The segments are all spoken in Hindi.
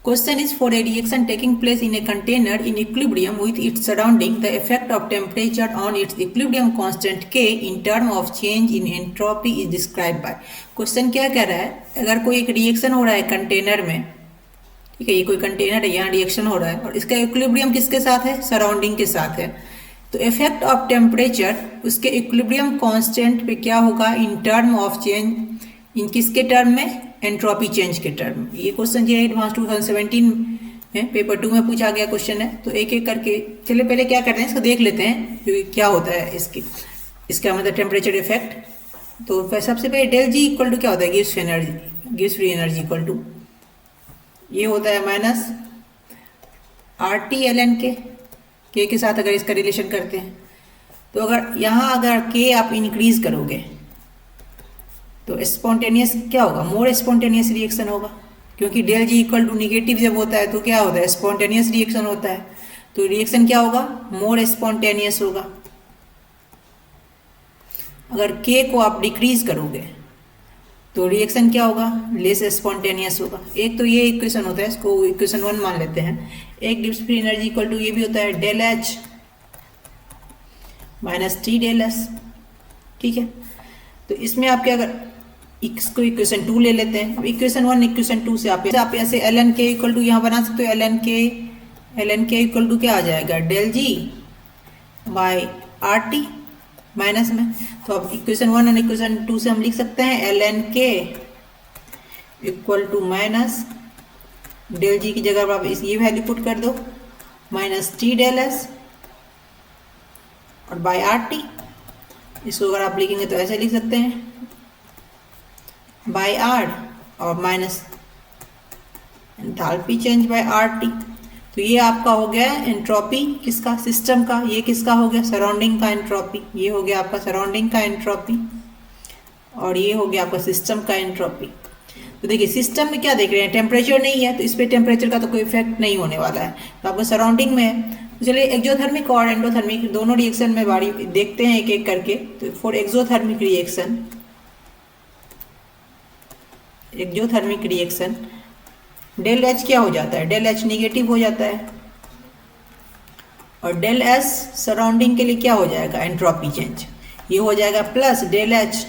Question is for a reaction taking place in a container in equilibrium with its surrounding, the effect of temperature on its equilibrium constant K in term of change in entropy is described by. Question क्या कह रहा है, अगर कोई एक रिएक्शन हो रहा है कंटेनर में, ठीक है, ये कोई कंटेनर है, यहाँ रिएक्शन हो रहा है और इसका इक्विलिब्रियम किसके साथ है, सराउंडिंग के साथ है, तो इफेक्ट ऑफ टेम्परेचर उसके इक्विलिब्रियम कांस्टेंट पे क्या होगा इन टर्म ऑफ चेंज, इन किसके टर्म में, एंट्रोपी चेंज के टर्म। ये क्वेश्चन जो है एडवांस 2017 में पेपर 2 में पूछा गया क्वेश्चन है। तो एक एक करके चलिए पहले क्या करते हैं, इसको देख लेते हैं कि क्या होता है इसका मतलब टेम्परेचर इफेक्ट। तो सबसे पहले डेल जी इक्वल टू क्या होता है, gives free energy equal to ये होता है माइनस RT ln के साथ अगर इसका रिलेशन करते हैं, तो अगर यहाँ अगर के आप इंक्रीज करोगे तो स्पॉन्टेनियस क्या होगा, मोर स्पॉन्टेनियस रिएक्शन होगा, क्योंकि del G equal to negative जब होता है तो क्या होता है, स्पॉन्टेनियस रिएक्शन होता है, तो रिएक्शन क्या होगा, मोर स्पॉन्टेनियस होगा। अगर के को आप डिक्रीज करोगे तो रिएक्शन क्या होगा, लेस स्पॉन्टेनियस होगा। एक तो ये इक्वेशन होता है, इसको इक्वेशन 1 मान लेते हैं। एक gives free energy equal to ये भी होता है del H minus T del S, ठीक है। तो इसमें आप क्या अगर इसको इक्वेशन 2 ले लेते हैं, अब इक्वेशन 1 इक्वेशन 2 से आप ऐसे ln के इक्वल टू यहाँ बना सकते हो, ln के इक्वल टू क्या आ जाएगा, del G by RT minus में। तो अब इक्वेशन 1 और इक्वेशन 2 से हम लिख सकते हैं ln के इक्वल टू माइनस डेल जी की जगह पर आप ये वैल्यू पुट कर दो माइनस टी डेल एस और बाई RT। इसको अगर आप लिखेंगे तो ऐसे लिख सकते हैं बाई R और minus enthalpy change bye RT। तो ये आपका हो गया एंट्रोपी किसका, सिस्टम का, ये किसका हो गया, सराउंडिंग का एंट्रोपी, ये हो गया आपका सराउंडिंग का एंट्रोपी और ये हो गया आपका सिस्टम का एंट्रोपी। तो देखिए सिस्टम में क्या देख रहे हैं, टेम्परेचर नहीं है तो इस पर टेम्परेचर का तो कोई इफेक्ट नहीं होने वाला है, तो आपको सराउंडिंग में है। तो चलिए एक्सोथर्मिक और एंडोथर्मिक दोनों रिएक्शन में बारी देखते हैं एक एक करके। तो for exothermic reaction del H क्या हो जाता है, डेल एच निगेटिव हो जाता है और डेल एस सराउंडिंग के लिए क्या हो जाएगा, एंट्रोपी चेंज, ये हो जाएगा plus del H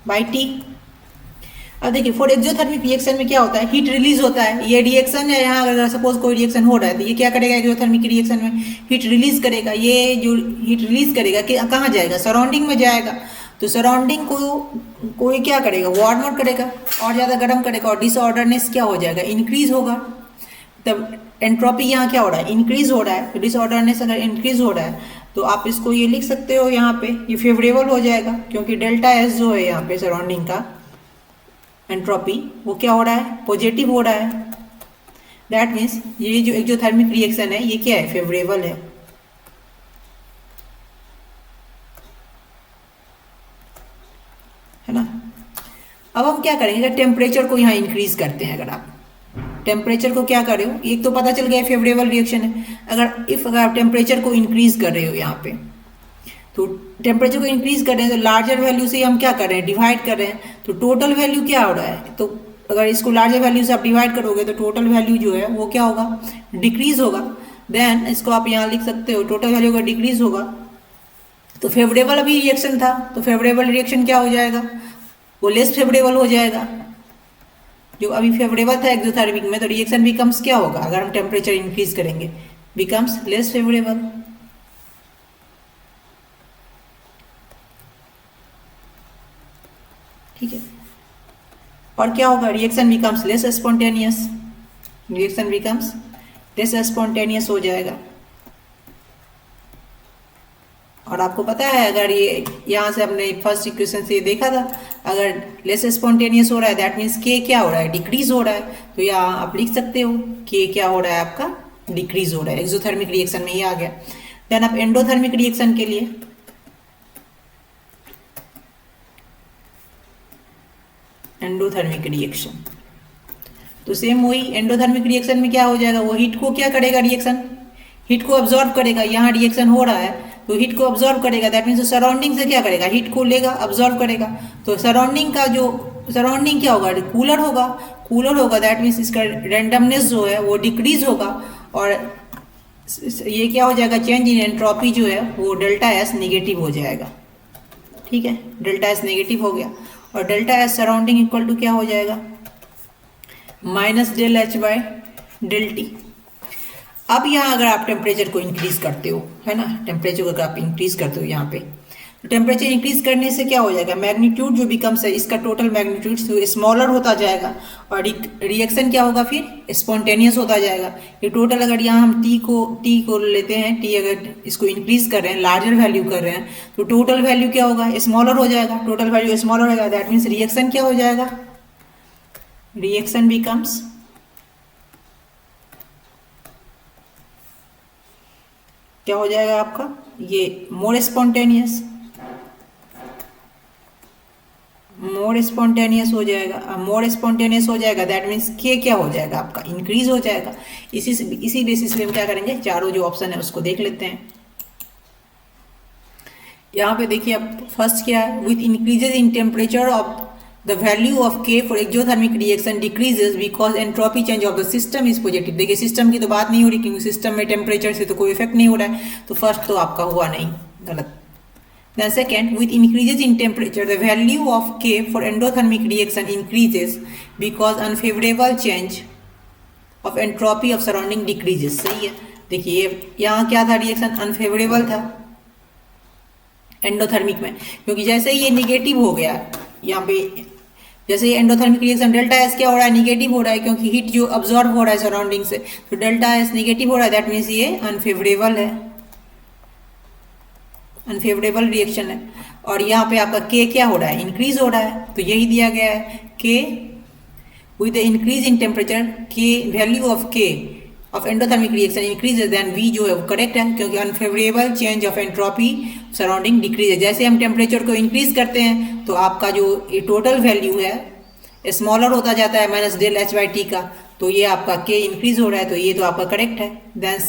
by T. अब देखिए फॉर एक्सोथर्मिक रिएक्शन में क्या होता है, हीट रिलीज होता है, ये रिएक्शन है, यहाँ अगर सपोज कोई रिएक्शन हो रहा है तो ये क्या करेगा, एक्सोथर्मिक रिएक्शन में हीट रिलीज करेगा, ये जो हीट रिलीज करेगा कि कहाँ जाएगा, सराउंडिंग में जाएगा। तो सराउंडिंग को कोई क्या करेगा, वार्म आउट करेगा और ज़्यादा गर्म करेगा और डिसऑर्डरनेस क्या हो जाएगा, इंक्रीज होगा। तब एंट्रोपी यहाँ क्या हो रहा है, इंक्रीज हो रहा है, तो डिसऑर्डरनेस अगर इंक्रीज हो रहा है तो आप इसको ये लिख सकते हो यहाँ पे, ये फेवरेबल हो जाएगा क्योंकि डेल्टा एस जो है यहाँ पे सराउंडिंग का एंट्रोपी वो क्या हो रहा है, पॉजिटिव हो रहा है। दैट मीन्स ये जो एक्सोथर्मिक रिएक्शन है ये क्या है, फेवरेबल है ना। अब हम क्या करेंगे, अगर टेम्परेचर को यहाँ इंक्रीज करते हैं, अगर आप टेम्परेचर को क्या कर रहे हो, एक तो पता चल गया फेवरेबल रिएक्शन है। अगर आप टेम्परेचर को इंक्रीज कर रहे हो यहाँ पे, तो टेम्परेचर को इंक्रीज कर रहे हैं तो लार्जर वैल्यू से हम क्या कर रहे हैं, डिवाइड कर रहे हैं, तो टोटल वैल्यू क्या हो रहा है, तो अगर इसको लार्जर वैल्यू से आप डिवाइड करोगे तो टोटल वैल्यू जो है वो क्या होगा, डिक्रीज होगा। देन इसको आप यहाँ लिख सकते हो, टोटल वैल्यू अगर डिक्रीज होगा तो फेवरेबल अभी रिएक्शन था, तो फेवरेबल रिएक्शन क्या हो जाएगा, वो लेस फेवरेबल हो जाएगा। जो अभी फेवरेबल था एक्सोथर्मिक में, तो रिएक्शन बिकम्स क्या होगा, अगर हम टेम्परेचर इंक्रीज करेंगे, बिकम्स लेस फेवरेबल। ठीक है, और क्या होगा, reaction becomes less spontaneous, reaction becomes less spontaneous हो जाएगा। और आपको पता है अगर ये यहाँ से हमने फर्स्ट इक्वेशन से देखा था, अगर लेस स्पॉन्टेनियस हो रहा है दैट मीन्स के क्या हो रहा है, डिक्रीज हो रहा है। तो यहाँ आप लिख सकते हो के क्या हो रहा है, आपका डिक्रीज हो रहा है। एक्सोथर्मिक रिएक्शन में ये आ गया। देन आप एंडोथर्मिक रिएक्शन के लिए, एंडोथर्मिक रिएक्शन तो सेम वही, एंडोथर्मिक रिएक्शन में क्या हो जाएगा, वो हीट को क्या करेगा, रिएक्शन हीट को ऑब्जॉर्व करेगा। यहाँ रिएक्शन हो रहा है तो हीट को ऑब्जॉर्व करेगा, दैट मीन्स सराउंडिंग से क्या करेगा, हीट को लेगा, ऑब्जॉर्व करेगा। तो सराउंडिंग का जो सराउंडिंग क्या होगा, कूलर होगा। कूलर होगा दैट मीन्स इसका रेंडमनेस जो है वो डिक्रीज होगा, और ये क्या हो जाएगा, चेंज इन एंट्रोपी जो है वो डेल्टा एस निगेटिव हो जाएगा। ठीक है, डेल्टा एस नेगेटिव हो गया, और delta S surrounding equal to क्या हो जाएगा, minus del H by del T. अब यहाँ अगर आप टेम्परेचर को इंक्रीज करते हो, है ना, टेम्परेचर को अगर आप इंक्रीज करते हो यहाँ पे, तो टेम्परेचर इंक्रीज करने से क्या हो जाएगा, मैग्नीट्यूड जो बिकम्स है, इसका टोटल मैग्नीट्यूड स्मॉलर होता जाएगा, और रिएक्शन क्या होगा फिर, स्पॉन्टेनियस होता जाएगा। ये टोटल अगर यहाँ हम टी को लेते हैं, टी अगर इसको इंक्रीज कर रहे हैं, लार्जर वैल्यू कर रहे हैं, तो टोटल वैल्यू क्या होगा, स्मॉलर हो जाएगा। टोटल वैल्यू स्मॉलर होगा दैट मीन्स रिएक्शन क्या हो जाएगा, रिएक्शन बिकम्स क्या हो जाएगा आपका, ये मोर स्पॉन्टेनियस हो जाएगा। मोर स्पॉन्टेनियस हो जाएगा दैट मीन्स के क्या हो जाएगा आपका, इंक्रीज हो जाएगा। इसी बेसिस पे हम क्या करेंगे, चारों जो ऑप्शन है उसको देख लेते हैं। यहाँ पे देखिए आप फर्स्ट क्या है, with increases in temperature of the value of K for exothermic reaction decreases because entropy change of the system is positive. देखिए सिस्टम की तो बात नहीं हो रही, क्योंकि सिस्टम में टेम्परेचर से तो कोई इफेक्ट नहीं हो रहा है, तो फर्स्ट तो आपका हुआ नहीं, गलत। Then second, with increases in temperature, the value of K for endothermic reaction increases because unfavorable change of entropy of surrounding decreases। सही है, देखिए यहाँ क्या था, रिएक्शन अनफेवरेबल था एंडोथर्मिक में, क्योंकि जैसे ये निगेटिव हो गया यहाँ पे, जैसे ये एंडोथर्मिक रिएक्शन डेल्टा एस क्या हो रहा है, निगेटिव हो रहा है, क्योंकि हीट जो अब्जॉर्ब हो रहा है सराउंडिंग से, तो डेल्टा एस निगेटिव हो रहा है, दैट मीन्स ये अनफेवरेबल है, अनफेवरेबल रिएक्शन है। और यहाँ पे आपका के क्या हो रहा है, इंक्रीज हो रहा है, तो यही दिया गया है, K with the increase in temperature, K value of K of endothermic reaction increases, then we जो है वो करेक्ट है, क्योंकि unfavourable change of entropy surrounding decrease है। जैसे हम टेम्परेचर को इंक्रीज करते हैं तो आपका जो ये टोटल वैल्यू है स्मॉलर होता जाता है minus del H by T का, तो ये आपका के इंक्रीज हो रहा है, तो ये तो आपका करेक्ट है। देन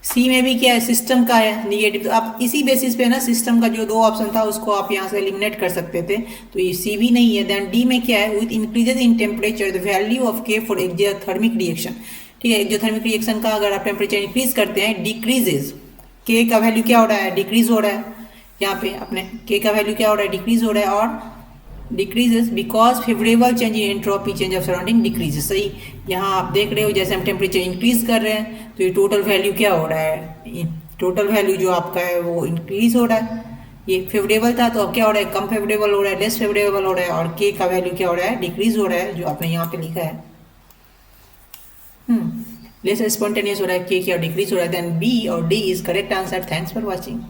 सी में भी क्या है, सिस्टम का है निगेटिव, तो आप इसी बेसिस पे ना सिस्टम का जो दो ऑप्शन था उसको आप यहाँ से एलिमिनेट कर सकते थे, तो ये सी भी नहीं है। देन डी में क्या है, with increases in temperature the value of K for exothermic reaction. ठीक है, एक्सोथर्मिक रिएक्शन का अगर आप टेम्परेचर इंक्रीज करते हैं, डिक्रीजेज, के का वैल्यू क्या हो रहा है, डिक्रीज हो रहा है, यहाँ पे अपने के का वैल्यू क्या हो रहा है, डिक्रीज हो रहा है, और decreases because favourable change in entropy change of surrounding decreases. सही, यहाँ आप देख रहे हो जैसे हम टेम्परेचर इंक्रीज कर रहे हैं तो ये टोटल वैल्यू क्या हो रहा है, टोटल वैल्यू जो आपका है वो इंक्रीज हो रहा है। ये फेवरेबल था तो अब क्या हो रहा है, कम फेवरेबल हो रहा है, लेस फेवरेबल हो रहा है, और के का वैल्यू क्या हो रहा है, डिक्रीज हो रहा है, जो आपने यहाँ पे लिखा है। लेस स्पॉन्टेनियस हो रहा है, के क्या डिक्रीज हो रहा है। देन बी और D is correct answer. Thanks for watching.